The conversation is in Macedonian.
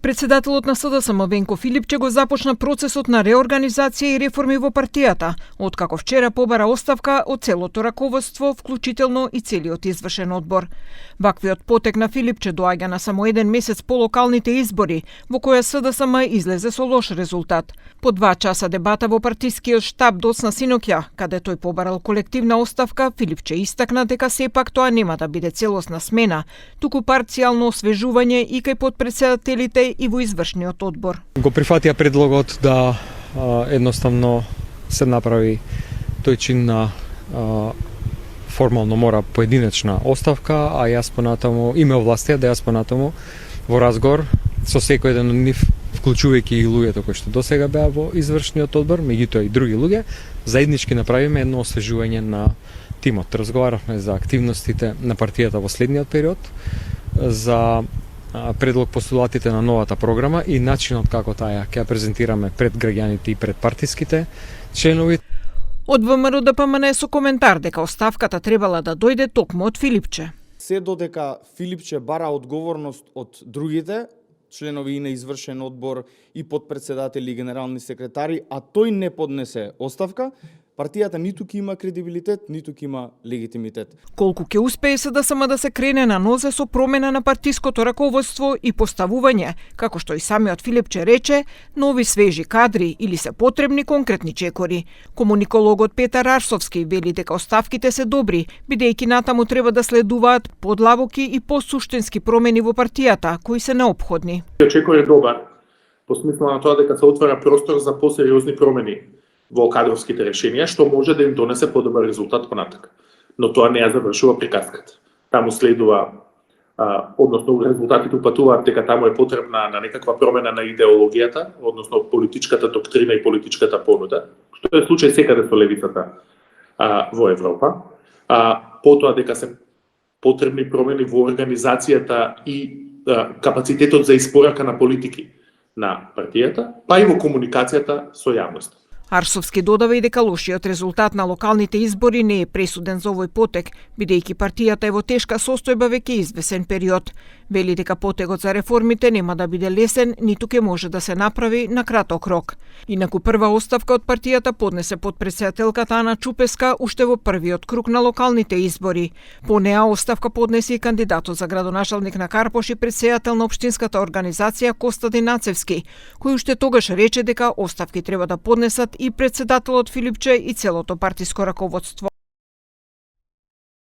Председателот на СДСМ Венко Филипче го започна процесот на реорганизација и реформи во партијата, откако вчера побара оставка од целото раководство, вклучително и целиот извршен одбор. Ваквиот потек на Филипче доаѓа на само еден месец по локалните избори, во која СДСМ излезе со лош резултат. По 2 часа дебата во партискиот штаб доцна синоќа, каде тој побарал колективна оставка, Филипче истакна дека сепак тоа нема да биде целосна смена, туку парцијално освежување и кај подпредседателите и во извршниот одбор. Го прифатија предлогот да едноставно се направи тој чин на формално мора поединечна оставка, а јас понатаму име овластија да јас понатаму во разговор со секој еден од нив, вклучувајќи и луѓето кои што досега беа во извршниот одбор, меѓутоа и други луѓе, заеднички направиме едно освежување на тимот. Разговаравме за активностите на партијата во следниот период, за предлог постулатите на новата програма и начинот како таа ќе ја презентираме пред граѓаните и пред партиските членови. Од ВМРО ДПМН со коментар дека оставката требала да дојде токму од Филипче. Се додека Филипче бара одговорност од другите, членови и на извршен одбор и подпредседатели и генерални секретари, а тој не поднесе оставка, партијата ниту ќе има кредибилитет, ниту ќе има легитимитет. Колку ќе успее СДСМ да се крене на нозе со промена на партиското раководство и поставување, како што и самиот Филипче рече, нови свежи кадри или се потребни конкретни чекори. Комуникологот Петар Арсовски вели дека оставките се добри, бидејќи натаму треба да следуваат подлабоки и посуштински промени во партијата, кои се неопходни. Чекор е добар, по смисла на тоа дека се отвара простор за посериозни промени во кадровските решенија, што може да им донесе подобар резултат понатака. Но тоа не ја завршува приказката. Таму следува, односно резултатите упатуваат дека таму е потребна на некаква промена на идеологијата, односно политичката доктрина и политичката понуда, што е случај секаде со левицата во Европа. Потоа дека се потребни промени во организацијата и капацитетот за испорака на политики на партијата, па и во комуникацијата со јавноста. Арсовски додава и дека лошиот резултат на локалните избори не е пресуден за овој потек, бидејќи партијата е во тешка состојба веќе извесен период. Вели дека потегот за реформите нема да биде лесен, ниту ќе може да се направи на краток рок. Инаку прва оставка од партијата поднесе подпредседателката Ана Чупеска уште во првиот круг на локалните избори. По неа оставка поднесе и кандидатот за градоначалник на Карпош и претседател на општинската организација Костадин Нацевски, кој уште тогаш рече дека оставки треба да поднесат и председателот Филипче и целото партиско раководство.